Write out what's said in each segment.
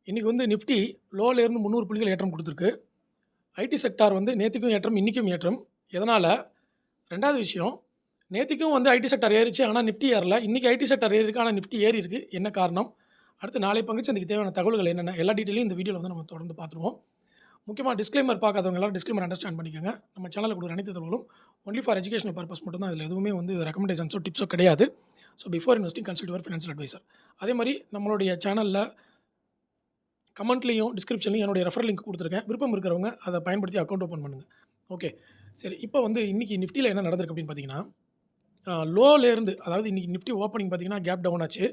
இன்றைக்கி வந்து நிஃப்டி லோலேருந்து 300 புள்ளிகள் ஏற்றம் கொடுத்துருக்கு. ஐடி செக்டார் வந்து நேற்றுக்கும் ஏற்றம், இன்றைக்கும் ஏற்றம். எதனால்? ரெண்டாவது விஷயம், நேற்றுக்கும் வந்து ஐடி செக்டார் ஏறிச்சு, ஆனால் நிஃப்டி ஏறல. இன்றைக்கி ஐடி செக்டார் ஏறிருக்கு, ஆனால் நிஃப்டி ஏறி இருக்குது. என்ன காரணம்? அடுத்து நாளை பங்குச்சந்தைக்கு தேவையான தகவல்கள் என்னென்ன, எல்லா டீட்டெயிலும் இந்த வீடியோவில் வந்து நம்ம தொடர்ந்து பார்த்துருவோம். முக்கியமாக டிஸ்க்ளைமர் பார்க்காதவங்க எல்லாரும் டிஸ்க்ளைமர் அண்டர்ஸ்டாண்ட் பண்ணிக்கோங்க. நம்ம சேனலில் கொடுக்குற அனைத்து தகவலும் ஒன்லி ஃபார் எஜுகேஷனல் பர்பஸ் மட்டும் தான். இதில் எதுவுமே வந்து ரெக்கமெண்டேஷன்ஸோ டிப்ஸோ கிடையாது. So before investing consult your financial advisor. அதே மாதிரி நம்மளுடைய சேனலில் கமெண்ட்லேயும் டிஸ்கிரிப்ஷன்லையும் என்னுடைய ரெஃபர் லிங்க் கொடுத்துருக்கேன். விருப்பம் இருக்கிறவங்க அதை பயன்படுத்தி அக்கௌண்ட் ஓப்பன் பண்ணுங்கள். ஓகே, சரி. இப்போ வந்து இன்றைக்கி நிஃப்டியில் என்ன நடந்திருக்கு அப்படின்னு பார்த்தீங்கன்னா, லோலேருந்து, அதாவது இன்றைக்கி நிஃப்டி ஓப்பனிங் பார்த்தீங்கன்னா கேப் டவுன் ஆச்சு.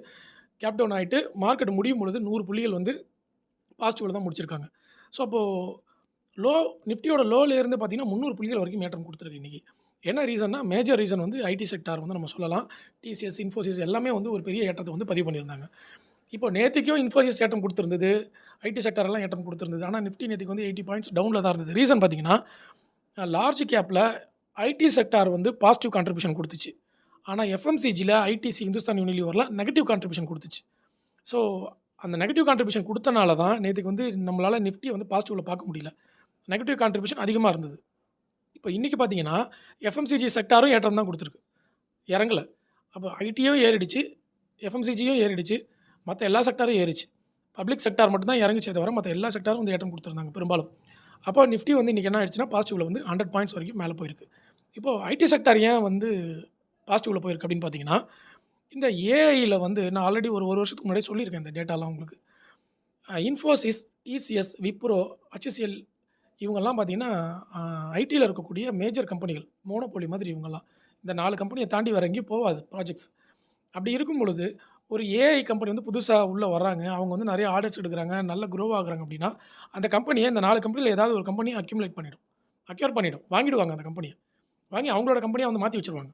கேப் டவுன் ஆகிட்டு மார்க்கெட் முடியும் பொழுது 100 புள்ளிகள் வந்து பாசிட்டிவில் தான் முடிச்சிருக்காங்க. ஸோ அப்போது நிஃப்டியோட லோலேருந்து பார்த்தீங்கன்னா 300 புள்ளிகள் வரைக்கும் ஏற்றம் கொடுத்துருக்கு இன்றைக்கி. என்ன ரீசன்னா, மேஜர் ரீசன் வந்து ஐடி செக்டார் வந்து நம்ம சொல்லலாம். டிசிஎஸ், இன்ஃபோசிஸ் எல்லாமே வந்து ஒரு பெரிய ஏற்றத்தை வந்து பதிவு பண்ணியிருந்தாங்க. இப்போ நேற்றுக்கும் இன்ஃபோசிஸ் ஏற்றம் கொடுத்துருந்தது, ஐடி செக்டாரெல்லாம் ஏற்றம் கொடுத்துருந்தது. ஆனால் நிஃப்டி நேற்றுக்கு வந்து 80 பாயிண்ட்ஸ் டவுனில் தான் இருந்தது. ரீசன் பார்த்தீங்கன்னா, லார்ஜ் கேப்பில் ஐடி செக்டார் வந்து பாசிட்டிவ் கான்ட்ரிபியூஷன் கொடுத்துச்சு. ஆனால் எஃப்எம்சிஜியில் ஐடிசி, இந்துஸ்தான் யூனிலிவரில் நெகட்டிவ் கான்ட்ரிபியூஷன் கொடுத்துச்சு. ஸோ அந்த நெகட்டிவ் கான்ட்ரிபியூஷன் கொடுத்தனால தான் நேற்றுக்கு வந்து நம்மளால் நிஃப்டியை வந்து பாசிட்டிவில் பார்க்க முடியல. நெகட்டிவ் கான்ட்ரிபியூஷன் அதிகமாக இருந்தது. இப்போ இன்றைக்கி பார்த்தீங்கன்னா எஃப்எம்சிஜி செக்டாரும் ஏற்றம் தான் கொடுத்துருக்கு, இறங்கலை. அப்போ ஐடியும் ஏறிடுச்சு, எஃப்எம்சிஜியும் ஏறிடுச்சு, மற்ற எல்லா செக்டாரும் ஏறிச்சு. பப்ளிக் செக்டார் மட்டும்தான் இறங்கிச்சே தவிர மற்ற எல்லா செக்டாரும் வந்து ஏற்றம் கொடுத்துருந்தாங்க பெரும்பாலும். அப்போ நிஃப்டி வந்து இன்றைக்கி என்ன ஆயிடுச்சுன்னா பாசிட்டிவில் வந்து 100 பாயிண்ட்ஸ் வரைக்கும் மேலே போயிருக்கு. இப்போது ஐடி செக்டார் ஏன் வந்து பாசிட்டிவில் போயிருக்கு அப்படின்னு பார்த்தீங்கன்னா, இந்த ஏஐயில் வந்து நான் ஆல்ரெடி ஒரு வருஷத்துக்கு முன்னாடி சொல்லியிருக்கேன் இந்த டேட்டாலாம் உங்களுக்கு. இன்ஃபோசிஸ், டிசிஎஸ், விப்ரோ, ஹெச்சிஎல் இவங்கெல்லாம் பார்த்திங்கன்னா ஐடியில் இருக்கக்கூடிய மேஜர் கம்பெனிகள், மோனோபோலி மாதிரி இவங்கெல்லாம். இந்த 4 கம்பெனியை தாண்டி வேறு எங்கேயும் போகாது ப்ராஜெக்ட்ஸ். அப்படி இருக்கும் பொழுது ஒரு ஏஐ கம்பெனி வந்து புதுசாக உள்ளே வர்றாங்க, அவங்க வந்து நிறைய ஆர்டர்ஸ் எடுக்கிறாங்க, நல்ல க்ரோ ஆகுறாங்க அப்படின்னா, அந்த கம்பெனியை இந்த 4 கம்பெனியில் ஏதாவது ஒரு கம்பெனியை அக்யூர் பண்ணிடும், வாங்கிடுவாங்க. அந்த கம்பெனியை வாங்கி அவங்களோட கம்பெனியை வந்து மாற்றி வச்சுருவாங்க.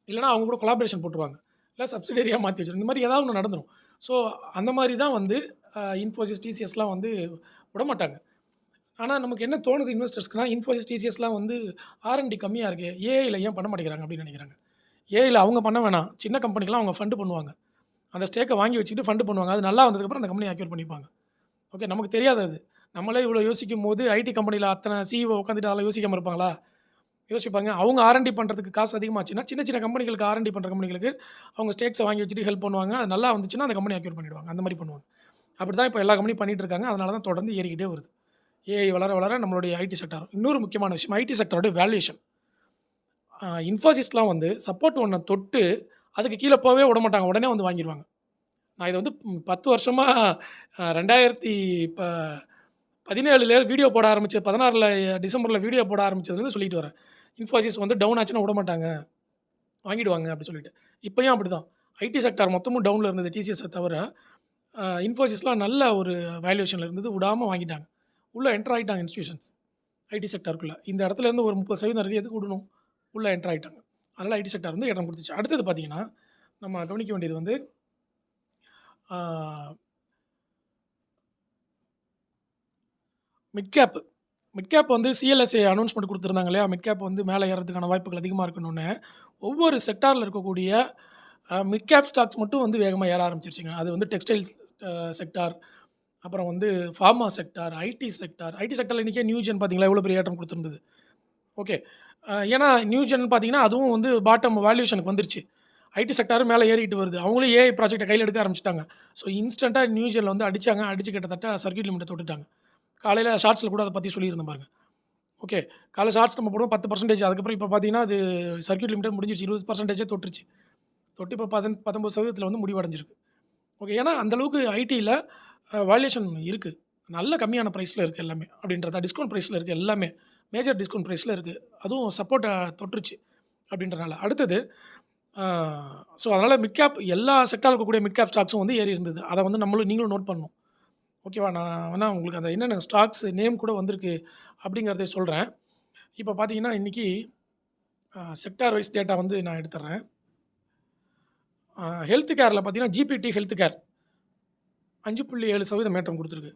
இல்லைனா அவங்க கூட கொலாபரேஷன் போட்டுருவாங்க, இல்லை சப்சிடரியாக மாற்றி வச்சுருவாங்க. இந்த மாதிரி ஏதாவது ஒன்று நடந்துடும். ஸோ அந்த மாதிரி தான் வந்து இன்ஃபோசிஸ், டிசிஎஸ்லாம் வந்து விடமாட்டாங்க. ஆனால் நமக்கு என்ன தோணுது இன்வெஸ்டர்ஸ்க்குனா, இன்ஃபோசிஸ், டிசிஎஸ்லாம் வந்து ஆர்என்டி கம்மியாக இருக்குது, ஏஐயில் ஏன் பண்ண மாட்டேங்கிறாங்க அப்படின்னு நினைக்கிறாங்க. ஏஐயில் அவங்க பண்ண வேணாம், சின்ன கம்பெனிக்கெலாம் அவங்க ஃபண்டு பண்ணுவாங்க. அந்த ஸ்டேக்கை வாங்கி வச்சுக்கிட்டு ஃபண்டு பண்ணுவாங்க. அது நல்லா வந்ததுக்கப்புறம் அந்த கம்பெனி அக்யூர் பண்ணிப்பாங்க. ஓகே, நமக்கு தெரியாது அது. நம்மளே இவ்வளோ யோசிக்கும் போது ஐடி கம்பெனியில் அத்தனை சிஇஓ உட்காந்துட்டு அதெல்லாம் யோசிக்காமல் இருப்பாங்களா? யோசிப்பாங்க. அவங்க ஆர்என்டி பண்ணுறதுக்கு காசு அதிகமாச்சுன்னா சின்ன சின்ன கம்பெனிகளுக்கு, ஆர்என்டி பண்ணுற கம்பெனிகளுக்கு அவங்க ஸ்டேக்ஸை வாங்கி வச்சுட்டு ஹெல்ப் பண்ணுவாங்க. அது நல்லா வந்துச்சுன்னா அந்த கம்பெனி அக்யூர் பண்ணிவிடுவாங்க. அந்த மாதிரி பண்ணுவாங்க. அப்படி தான் இப்போ எல்லா கம்பெனியும் பண்ணிகிட்டு இருக்காங்க. அதனால தான் தொடர்ந்து ஏறிக்கிட்டே வருது. ஏஐ வளர வளர நம்மளுடைய ஐடி செக்டார். இன்னொரு முக்கியமான விஷயம், ஐடி செக்டாரோட வேல்யூஷன். இன்ஃபோசிஸ்லாம் வந்து சப்போர்ட் ஒன்றை தொட்டு அதுக்கு கீழே போகவே விட மாட்டாங்க, உடனே வந்து வாங்கிடுவாங்க. நான் இதை வந்து 10 வருஷமாக 2017 வீடியோ போட ஆரம்பிச்சு, 16 டிசம்பரில் வீடியோ போட ஆரம்பிச்சதுலேருந்து சொல்லிட்டு வரேன். இன்ஃபோசிஸ் வந்து டவுன் ஆச்சுன்னா விட மாட்டாங்க, வாங்கிடுவாங்க அப்படி சொல்லிட்டு. இப்போயும் அப்படி தான். ஐடி செக்டார் மொத்தமும் டவுனில் இருந்தது, டிசிஎஸை தவிர. இன்ஃபோசிஸ்லாம் நல்ல ஒரு வேல்யூஷனில் இருந்தது, விடாமல் வாங்கிட்டாங்க. உள்ளே என்டர் ஆகிட்டாங்க இன்ஸ்டியூஷன்ஸ் ஐடி செக்டாருக்குள்ளே. இந்த இடத்துலேருந்து ஒரு 30% இருக்குது, எதுக்கு விடணும்? உள்ளே என்டர் ஆகிட்டாங்க. அதனால் ஐடி செக்டார் வந்து இடம் கொடுத்துச்சு. அடுத்தது பார்த்திங்கன்னா, நம்ம கவனிக்க வேண்டியது வந்து மிட்கேப் வந்து சிஎல்எஸ்ஏ அனௌன்ஸ்மெண்ட் கொடுத்துருந்தாங்க இல்லையா? மிட்கேப் வந்து மேலே ஏறதுக்கான வாய்ப்புகள் அதிகமாக இருக்கணும்னு. ஒவ்வொரு செக்டாரில் இருக்கக்கூடிய மிட்கேப் ஸ்டாக்ஸ் மட்டும் வந்து வேகமாக ஏற ஆரம்பிச்சிருச்சுங்க. அது வந்து டெக்ஸ்டைல்ஸ் செக்டார், அப்புறம் வந்து ஃபார்மா செக்டார், ஐடி செக்டாரில் இன்றைக்கே நியூஜென் பார்த்தீங்களா எவ்வளோ பெரிய ஏற்றம் கொடுத்துருந்தது. ஓகே, ஏன்னா நியூஜென் பார்த்தீங்கன்னா அதுவும் வந்து பாட்டம் வேல்யூஷனுக்கு வந்துருச்சு. ஐடி செக்டாரும் மேலே ஏறிட்டு வருது. அவங்களும் ஏஐ ப்ராஜெக்டை கையில் எடுக்க ஆரம்பிச்சிட்டாங்க. ஸோ இன்ஸ்டண்ட்டாக நியூஜெனில் வந்து அடித்து கிட்டத்தட்ட சர்க்யூட் லிமிட்டை தொட்டுட்டாங்க. காலையில் ஷார்ட்ஸில் கூட அதை பற்றி சொல்லியிருந்தேன் பாருங்கள். ஓகே, காலையில் ஷார்ட்ஸ் நம்ம போடுவோம் 10%. அதுக்கப்புறம் இப்போ பார்த்தீங்கன்னா அது சர்க்யூட் லிமிட்டை முடிஞ்சிருச்சு, 20% தொட்டுருச்சு. தொட்டு இப்போ 19% வந்து முடிவடைஞ்சிருக்கு. ஓகே, ஏன்னா அந்தளவுக்கு ஐடியில் வேல்யூஷன் இருக்குது, நல்ல கம்மியான ப்ரைஸில் இருக்குது எல்லாமே. அப்படின்றத டிஸ்கவுண்ட் ப்ரைஸில் இருக்குது எல்லாமே, மேஜர் டிஸ்கவுண்ட் ப்ரைஸில் இருக்குது. அதுவும் சப்போர்ட்டை தொட்டுருச்சு அப்படின்றனால. அடுத்தது ஸோ அதனால் மிட்கேப் எல்லா செக்டாரில் இருக்கக்கூடிய மிட்கேப் ஸ்டாக்ஸும் வந்து ஏறி இருந்தது. அதை வந்து நீங்களும் நோட் பண்ணணும். ஓகேவா? நான் வேணால் உங்களுக்கு அந்த என்னென்ன ஸ்டாக்ஸ் நேம் கூட வந்திருக்கு அப்படிங்கிறத சொல்கிறேன். இப்போ பார்த்தீங்கன்னா இன்றைக்கி செக்டார் வைஸ் டேட்டா வந்து நான் எடுத்துட்றேன். ஹெல்த் கேரில் பார்த்தீங்கன்னா ஜிபிடி ஹெல்த் கேர் 5.7% ஏற்றம் கொடுத்துருக்கு.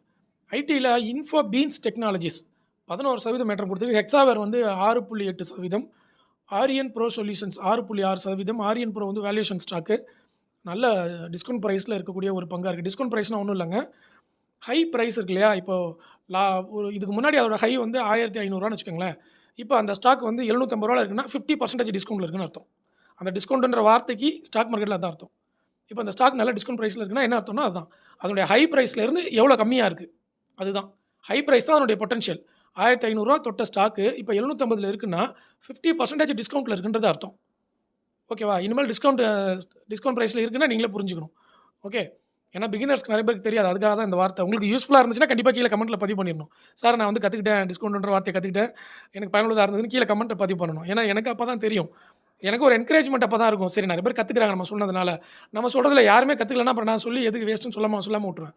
ஐடியில் இன்ஃபோ பீன்ஸ் டெக்னாலஜிஸ் 11% ஏற்றம் கொடுத்துருக்கு. ஹெக்ஸாவேர் வந்து 6.8%. Aryan bro solutions 6.6%. Aryan bro வந்து வேல்யூஷன் ஸ்டாக்கு, நல்ல டிஸ்கவுண்ட் ப்ரைஸில் இருக்கக்கூடிய ஒரு பங்காக இருக்குது. டிஸ்கவுண்ட் ப்ரைஸ்னால் ஒன்றும் இல்லைங்க, ஹை பிரைஸ் இருக்கு இல்லையா? இப்போ லா ஒரு இதுக்கு முன்னாடி அதோட ஹை வந்து ரூ. 1500ன்னு வச்சுக்கோங்களேன். இப்போ அந்த ஸ்டாக் வந்து ரூ. 750 இருக்குன்னா 50% டிஸ்கவுண்ட்ல இருக்குன்னு அர்த்தம். அந்த டிஸ்கவுண்ட்ன்ற வார்த்தைக்கு ஸ்டாக் மார்க்கெட்ல அதான் அர்த்தம். இப்போ அந்த ஸ்டாக் நல்ல டிஸ்கவுண்ட் பிரைஸ்ல இருக்குன்னா என்ன அர்த்தம்னா அதுதான். அதனுடைய ஹை பிரைஸ்ல இருந்து எவ்வளோ கம்மியா இருக்கு. அதுதான். ஹை பிரைஸ் தான் அதனுடைய பொட்டன்ஷியல். ரூ. 1500 தொட்ட ஸ்டாக்கு இப்போ 750ல இருக்குன்னா 50% டிஸ்கவுண்ட்ல இருக்குன்றது அர்த்தம். ஓகேவா? இனிமேல் டிஸ்கவுண்ட் பிரைஸ்ல இருக்குன்னா நீங்களே புரிஞ்சுக்கணும். ஓகே. ஏன்னா பிகினர்ஸ்க்கு நிறைய பேருக்கு தெரியாது. அதுக்காக தான் இந்த வார்த்தை. உங்களுக்கு யூஸ்ஃபுல்லா இருந்துச்சுன்னா கண்டிப்பா கீழ கமெண்ட்ல பதிவு பண்ணிறணும். சார் நான் வந்து கத்துக்கிட்டேன். டிஸ்கவுண்ட்ன்ற வார்த்தைய கத்துக்கிட்டேன். எனக்கு பயனுள்ளதா இருந்ததுன்னு கீழ கமெண்ட்ல பதிவு பண்ணணும். ஏன்னா எனக்கு அப்ப தான் தெரியும். எனக்கு ஒரு என்கரேஜ்மென்ட் அப்ப தான் இருக்கும். சரி நிறைய பேர் கத்துக்கிறாங்க நம்ம சொன்னதுனால. நம்ம சொல்றதுல யாருமே கத்துக்கலன்னா அப்புறம் நான் சொல்லி எதுக்கு வேஸ்ட்டுன்னு சொல்லாம விட்டுருவேன்.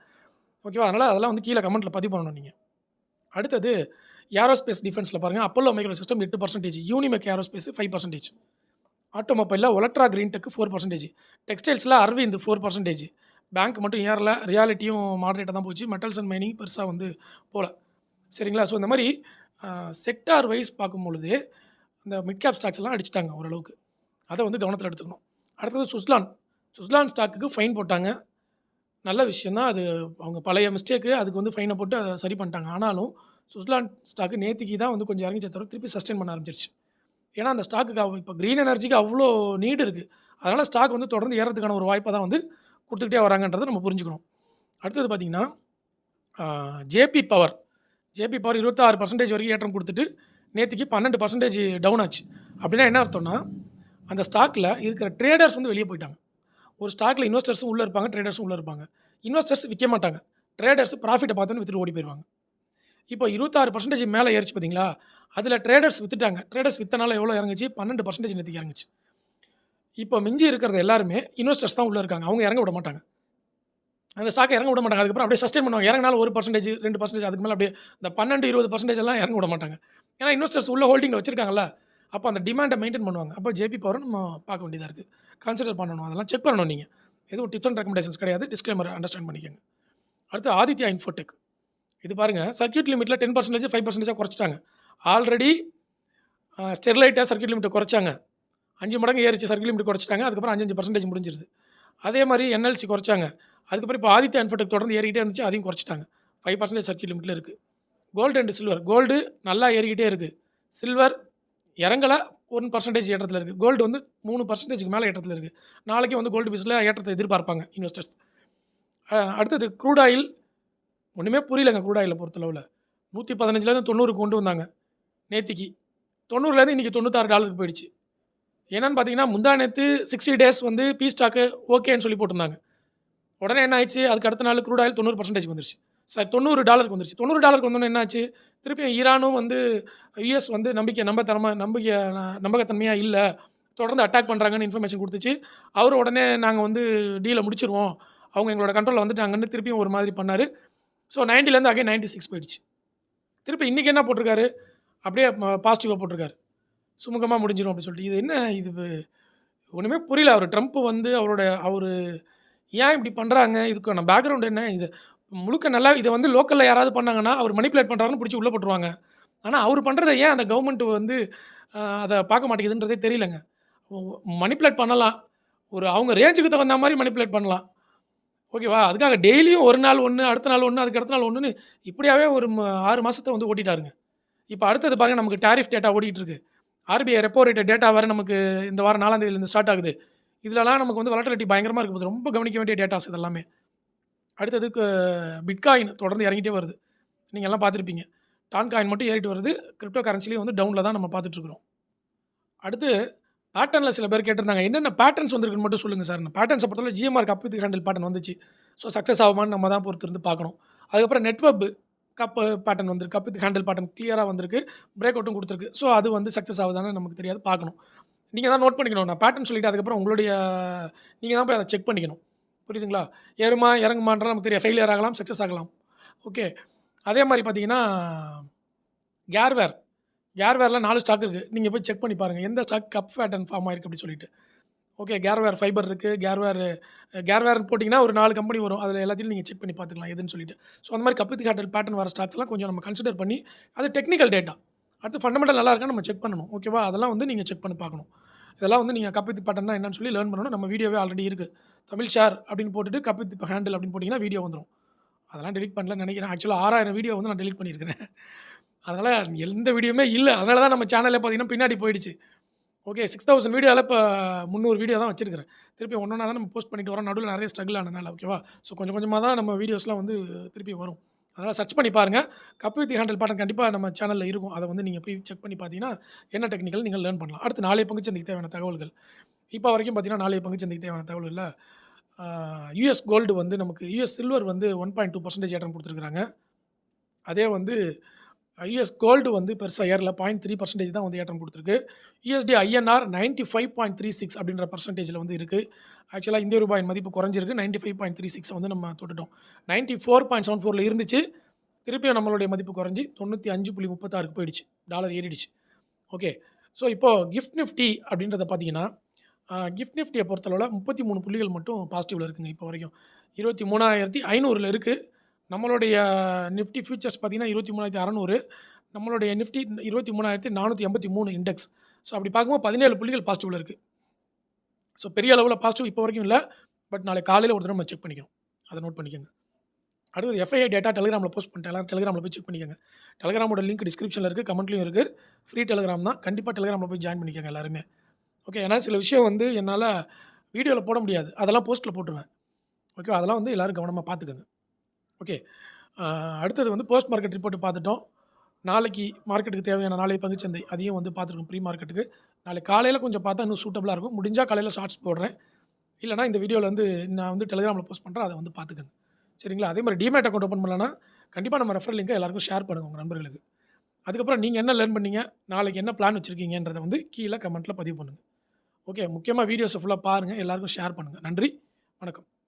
ஓகேவா? அதனால அதெல்லாம் வந்து கீழ கமெண்ட்ல பதிவு பண்ணணும் நீங்க. அடுத்தது ஏரோஸ்பேஸ் டிஃபென்ஸ்ல பாருங்க. Apollo micro system 8%, Unimech aerospace 5%, ஆட்டோமொபைல்ல ஒலட்ரா கிரீன் டெக் 4%, டெக்ஸ்டைல்ஸ்ல அரவிந்த் 4%, பேங்க் மட்டும் ஏறல. ரியாலிட்டியும் மாடரேட்டா தான் போச்சு. மெட்டல்ஸ் அண்ட் மைனிங் பெருசா வந்து போல. சரிங்களா? ஸோ இந்த மாரி செக்டார் வைஸ் பார்க்கும்பொழுது, இந்த மிட் கேப் ஸ்டாக்ஸ் எல்லாம் அடிச்சுட்டாங்க ஓரளவுக்கு. அத வந்து கவனத்தில எடுத்துக்கணும். அடுத்தது சுஸ்லான். சுஸ்லான் ஸ்டாக்குக்கு ஃபைன் போட்டாங்க. நல்ல விஷயம் தான். அது அவங்க பழைய மிஸ்டேக்கு அதுக்கு வந்து ஃபைன போட்டு அத சரி பண்ணிட்டாங்க. ஆனாலும் சுஸ்லான் ஸ்டாக்கு நேத்திக்கு தான் வந்து கொஞ்சம் இறங்கிச்சே தவிர திருப்பி சஸ்டெயின் பண்ண ஆரம்பிச்சிருச்சு. ஏன்னா அந்த ஸ்டாக்குக்கு இப்போ கிரீன் எனர்ஜிக்கு அவ்ளோ நீட் இருக்கு. அதனால ஸ்டாக் வந்து தொடர்ந்து ஏறதுக்கான ஒரு வாய்ப்ப தான் வந்து குடுத்துக்கிட்டே வராங்கன்றத நம்ம புரிஞ்சுக்கணும். அடுத்தது பார்த்தீங்கன்னா, ஜேபி பவர். ஜேபி பவர் 26% வரைக்கும் ஏற்றம் குடுத்துட்டு, நேத்திக்கு 12% டவுன் ஆச்சு. அப்படின்னா என்ன அர்த்தம்னா, அந்த ஸ்டாக்ல இருக்கிற ட்ரேடர்ஸ் வந்து வெளிய போய்ட்டாங்க. ஒரு ஸ்டாக்ல இன்வெஸ்டர்ஸும் உள்ள இருப்பாங்க, ட்ரேடர்ஸும் உள்ள இருப்பாங்க. இன்வெஸ்டர்ஸ் விக்க மாட்டாங்க. ட்ரேடர்ஸ் ப்ராஃபிட்ட பார்த்தோனே வித்துட்டு ஓடி போயிருவாங்க. இப்போ 26% மேல ஏறுச்சு பார்த்தீங்களா? அதுல ட்ரேடர்ஸ் வித்துட்டாங்க. ட்ரேடர்ஸ் வித்தனால எவ்வளோ இறங்குச்சு? 12% நேத்திக்கு இறங்குச்சு. இப்போ மிஞ்சி இருக்கிறது எல்லாருமே இன்வெஸ்டர்ஸ் தான் உள்ள இருக்காங்க. அவங்க இறங்க விட மாட்டாங்க. அந்த ஸ்டாக்க இறங்க விட மாட்டாங்க. அதுக்கப்புறம் அப்படியே சஸ்டெயின் பண்ணுவாங்க. இறங்குனாலும் 1%, 2% அதுக்கு மேல அப்படியே இந்த 12, 20% எல்லாம் இறங்க விட மாட்டாங்க. ஏன்னா இன்வெஸ்டர்ஸ் உள்ள ஹோல்டிங்ல வச்சிருக்காங்கல்ல. அப்போ அந்த டிமாண்ட மெயின்டெயின் பண்ணுவாங்க. அப்போ ஜேபி பவர நம்ம பார்க்க வேண்டியதா இருக்கு. கன்சிடர் பண்ணணும். அதெல்லாம் செக் பண்ணணும் நீங்க. எதுவும் டிப்ஸ் அண்ட் ரெக்கமெண்டேஷன்ஸ் கிடையாது. டிஸ்க்ளைமர் அண்டர்ஸ்டாண்ட் பண்ணிக்கங்க. அடுத்து ஆதித்யா இன்ஃபோடெக். இது பாருங்க சர்க்யூட் லிமிட்ல 10%, 5%, குறைச்சுட்டாங்க. ஆல்ரெடி ஸ்டெர்லைட்டா சர்க்யூட் லிமிட்ட குறைச்சாங்க. 5 மடங்கு ஏறிச்சு சர்க்யூட் லிமிட் குறைச்சுட்டாங்க. அதுக்கப்புறம் 5, 5% முடிஞ்சிருது. அதே மாரி என்எல்சி குறைச்சாங்க. அதுக்கப்புறம் இப்போ ஆதித்யா இன்ஃபோடெக் தொடர்ந்து ஏறிக்கிட்டே இருந்துச்சு. அதையும் குறைச்சுட்டாங்க. 5% சர்க்யூட் லிமிட்ல இருக்கு. Gold and silver. கோல்டு நல்லா ஏறிக்கிட்டே இருக்கு. சில்வர் இறங்கல 1% ஏற்றத்துல இருக்கு. கோல்டு வந்து 3%க்கு மேல ஏற்றத்துல இருக்கு. நாளைக்கு வந்து கோல்டு பீஸ்ல ஏற்றத்தை எதிர்பார்ப்பாங்க இன்வெஸ்டர்ஸ். அடுத்தது க்ரூட் ஆயில் ஒண்ணுமே புரியலங்க க்ரூட் ஆயில பொறுத்தளவுல. 115லேருந்து 90க்கு கொண்டு வந்தாங்க நேத்திக்கு. 90லேருந்து இன்னைக்கு $96 போயிடுச்சு. என்னன்னு பார்த்தீங்கன்னா, முந்தா நேத்து 60 டேஸ் வந்து பி ஸ்டாக்கு ஓகேன்னு சொல்லி போட்டிருந்தாங்க. உடனே என்ன ஆயிடுச்சு? அதுக்கு அடுத்த நாள் க்ரூட் ஆயில் 90% வந்துருச்சு. சாரி $90 வந்துருச்சு. $90 வந்தோனே என்ன ஆச்சு? திருப்பியும் ஈரானும் வந்து யுஎஸ் வந்து நம்பகத்தன்மையா இல்ல. தொடர்ந்து அட்டாக் பண்றாங்கன்னு இன்ஃபர்மேஷன் குடுத்துச்சு. அவரும் உடனே நாங்க வந்து டீல முடிச்சுருவோம். அவங்க எங்களோட கண்ட்ரோல்ல வந்துட்டாங்கன்னு திருப்பியும் ஒரு மாதிரி பண்ணாரு. ஸோ 90லேருந்து அகைன் 96 போயிடுச்சு. திருப்பி இன்னைக்கு என்ன போட்டிருக்காரு? அப்படியே பாசிட்டிவா போட்டிருக்காரு. சுமூகமா முடிஞ்சிரும் அப்படின்னு சொல்லிட்டு. இது என்ன இது ஒண்ணுமே புரியல. ட்ரம்ப் வந்து அவரு ஏன் இப்படி பண்றாங்க? இதுக்கான பேக்கிரவுண்ட் என்ன? இது முழுக்க நல்லா இத வந்து லோக்கல்ல யாராவது பண்ணாங்கன்னா, அவர் மனிபுலேட் பண்றாருன்னு புடிச்சு உள்ள போட்டுருவாங்க. ஆனா, அவரு பண்றத ஏன் அந்த கவர்ன்மெண்ட் வந்து அத பார்க்க மாட்டேங்குதுன்றதே தெரியலங்க. மனிபுலேட் பண்ணலாம். அவங்க ரேஞ்சுக்கு தகுந்த மாரி மனிபுலேட் பண்ணலாம். ஓகேவா? அதுக்காக டெய்லியும் ஒரு நாள் ஒண்ணு, அடுத்த நாள் ஒண்ணு, அதுக்கு அடுத்த நாள் ஒண்ணுன்னு இப்படியாவே ஒரு 6 மாசத்த வந்து ஓட்டிட்டாருங்க. இப்ப அடுத்தது பாருங்க நமக்கு டாரிஃப் டேட்டா ஓடிட்டு இருக்கு. ஆர்பிஐ ரெப்போ ரேட் டேட்டா வேற நமக்கு இந்த வாரம் 4ஆம் தேதியிலிருந்து ஸ்டார்ட் ஆகுது. இதுலலாம் நமக்கு வந்து வாலட்டிலிட்டி பயங்கரமா இருக்க போது. ரொம்ப கவனிக்க வேண்டிய டேட்டாஸ் இதெல்லாமே. அடுத்தது பிட்காயின் தொடர்ந்து இறங்கிட்டே வருது. நீங்க எல்லாம் பார்த்துருப்பீங்க. டான் காயின் மட்டும் ஏறிட்டு வருது. கிரிப்டோ கரன்சிலயும் வந்து டவுன்ல தான் நம்ம பார்த்துட்டு இருக்கிறோம். அடுத்து பேட்டர்ன்ல சில பேர் கேட்டிருந்தாங்க. என்னென்ன பேட்டர்ன்ஸ் வந்திருக்குன்னு மட்டும் சொல்லுங்க சார். பேட்டர்ன்ஸ பொறுத்தவரை GMR cup with handle pattern வந்துச்சு. ஸோ சக்சஸ் ஆகுமான்னு நம்ம தான் பொறுத்து இருந்து பார்க்கணும். அதுக்கப்புறம் நெட்வெப் கப் பேட்டர்ன் வந்திருக்கு. கப் வித் ஹேண்டில் பேட்டர்ன் கிளியரா வந்திருக்கு. பிரேக் அவுட்டும் குடுத்துருக்கு. ஸோ அது வந்து சக்சஸ் ஆகுதான்னு நமக்கு தெரியாது. பார்க்கணும். நீங்க தான் நோட் பண்ணிக்கணும். நான் பேட்டர்ன் சொல்லிட்டு அதுக்கப்புறம் நீங்க தான் போய் அத செக் பண்ணிக்கணும். புரியுதுங்களா? ஏறுமா, இறங்குமான்றது நமக்கு தெரியாது. ஃபெயிலியர் ஆகலாம், சக்சஸ் ஆகலாம். ஓகே. அதே மாரி பார்த்தீங்கன்னா, கேர்வேர். கேர்வேர்ல 4 ஸ்டாக் இருக்கு. நீங்க போய் செக் பண்ணி பாருங்க. எந்த ஸ்டாக் கப் பேட்டர்ன் ஃபார்ம் ஆயிருக்கு அப்படின்னு சொல்லிட்டு. ஓகே. கேர்வேர் ஃபைபர் இருக்கு. கேர்வேர்ன்னு போட்டிங்கன்னா ஒரு 4 கம்பெனி வரும். அதில எல்லாத்தையும் நீங்க செக் பண்ணி பார்த்துக்கலாம் எதுன்னு சொல்லிட்டு. ஸோ அந்த மாரி கப் வித் ஹேண்டில் பேட்டர்ன் வர ஸ்டாக்ஸ்லாம் கொஞ்சம் நம்ம கன்சிடர் பண்ணி அது டெக்னிக்கல் டேட்டா. அடுத்து ஃபண்டமெண்டல் நல்லா இருக்கான்னு நம்ம செக் பண்ணணும். ஓகேவா? அதெல்லாம் வந்து நீங்க செக் பண்ணி பார்க்கணும். இதெல்லாம் வந்து நீங்க கப் வித் பேட்டர்ன்னா என்னன்னு சொல்லி லேர்ன் பண்ணணும். நம்ம வீடியோவே ஆல்ரெடி இருக்கு. தமிழ் ஷேர் அப்படின்னு போட்டுட்டு கப் வித் ஹேண்டில் அப்படின்னு போட்டிங்கன்னா வீடியோ வந்துரும். அதெல்லாம் டெலீட் பண்ணலன்னு நினைக்கிறேன். ஆக்சுவலா 6000 வீடியோ வந்து நான் டெலீட் பண்ணியிருக்கிறேன். அதனால எந்த வீடியோவுமே இல்ல. அதனால தான் நம்ம சேனலே பார்த்தீங்கன்னா பின்னாடி போயிடுச்சு. ஓகே 6000 வீடியோல இப்ப 300 வீடியோ தான் வச்சிருக்கிறேன். திருப்பி ஒண்ணொண்ணா தான் நம்ம போஸ்ட் பண்ணிட்டு வரோம். நடுவுல நெறைய ஸ்ட்ரகிள் ஆனனால ஓகேவா? ஸோ கொஞ்சம் கொஞ்சமா தான் நம்ம வீடியோஸ்லாம் வந்து திருப்பி வரும். அதனால சர்ச் பண்ணி பாருங்க. கப் வித் ஹேண்டில் பட்டன் கண்டிப்பா நம்ம சேனல்ல இருக்கும். அத வந்து நீங்க போய் செக் பண்ணி பார்த்தீங்கன்னா, என்ன டெக்னிக்கல் நீங்க லேர்ன் பண்ணலாம். அடுத்து நாளைய பங்குச்சந்தைக்கு தேவையான தகவல்கள். இப்ப வரைக்கும் பார்த்தீங்கன்னா, நாளைய பங்குச்சந்தைக்கு தேவையான தகவல்கள்ல ஆ யுஎஸ் கோல்டு வந்து நமக்கு யுஎஸ் சில்வர் வந்து 1.2% ஏற்றம் குடுத்துருக்காங்க. அதே வந்து யுஎஸ் கோல்டு வந்து பெருசா ஏறல. 0.3% தான் வந்து ஏற்றம் குடுத்துருக்கு. யுஎஸ்டி ஐஎன்ஆர் 95.36 அப்படின்ற பெர்சன்டேஜ்ல வந்து இருக்கு. ஆக்சுவலா இந்திய ரூபாயின் மதிப்பு குறைஞ்சிருக்கு. 95.36 வந்து நம்ம தொட்டுட்டோம். 94.74ல இருந்துச்சு. திருப்பியும் நம்மளுடைய மதிப்பு குறைஞ்சு 95.36க்கு போயிடுச்சு. டாலர் ஏறிடுச்சு. ஓகே. ஸோ இப்போ கிஃப்ட் நிஃப்டி அப்படின்றத பார்த்தீங்கன்னா, கிஃப்ட் நிஃப்டிய பொறுத்தளவுல 33 புள்ளிகள் மட்டும் பாசிட்டிவ்ல இருக்குங்க இப்போ வரைக்கும். 23,500ல இருக்கு. நம்மளுடைய நிஃப்டி ஃபியூச்சர்ஸ் பார்த்தீங்கன்னா 23,600. நம்மளுடைய நிஃப்டி 23,483 இண்டெக்ஸ். ஸோ அப்படி பார்க்கும்போது 17 புள்ளிகள் பாசிட்டிவ்ல இருக்கு. ஸோ பெரிய அளவுல பாசிட்டிவ் இப்போ வரைக்கும் இல்ல. பட் நாளைக்கு காலையில ஒரு தடவ நம்ம செக் பண்ணிக்கணும். அத நோட் பண்ணிக்கங்க. அடுத்தது எஃப்ஐஐ டேட்டா டெலிகிராம்ல போஸ்ட் பண்ணிட்டேன். எல்லாரும் டெலிகிராம்ல போய் செக் பண்ணிக்கங்க. டெலிகிராமோட லிங்க் டிஸ்கிரிப்ஷன்ல இருக்கு. கமெண்ட்லயும் இருக்கு. ஃப்ரீ டெலிகிராம் தான். கண்டிப்பா டெலிகிராம்ல போய் ஜாயின் பண்ணிக்கங்க எல்லாருமே. ஓகே. ஏன்னா சில விஷயம் வந்து என்னால வீடியோல போட முடியாது. அதெல்லாம் போஸ்ட்ல போட்டுருவேன். ஓகேவா? அதெல்லாம் வந்து எல்லாரும் கவனமா பார்த்துக்கங்க. ஓகே. அ அடுத்தது வந்து போஸ்ட் மார்க்கெட் ரிப்போர்ட் பார்த்துட்டோம். நாளைக்கு மார்க்கெட்டுக்கு தேவையான நாளைய பங்குச்சந்தை அதையும் வந்து பார்த்துருக்கோம் ப்ரீ மார்க்கெட்டுக்கு. நாளைக்கு காலையில கொஞ்சம் பார்த்தா இன்னும் சூட்டபிளா இருக்கும். முடிஞ்சா காலையில ஷார்ட்ஸ் போடுறேன். இல்லன்னா இந்த வீடியோல வந்து நான் வந்து டெலிகிராம்ல போஸ்ட் பண்றேன். அத வந்து பார்த்துக்கங்க. சரிங்களா? அதே மாரி டிமேட் அக்கவுண்ட் ஓப்பன் பண்ணலன்னா, கண்டிப்பா நம்ம ரெஃபரல் லிங்க்க எல்லாருக்கும் ஷேர் பண்ணுங்க உங்க நண்பர்களுக்கு. அதுக்கப்புறம் நீங்க என்ன லேர்ன் பண்ணீங்க? நாளைக்கு என்ன பிளான் வச்சிருக்கீங்கன்றத வந்து கீழ கமெண்ட்ல பதிவு பண்ணுங்க. ஓகே. முக்கியமா வீடியோஸ ஃபுல்லா பாருங்க. எல்லாருக்கும் ஷேர் பண்ணுங்க. நன்றி. வணக்கம்.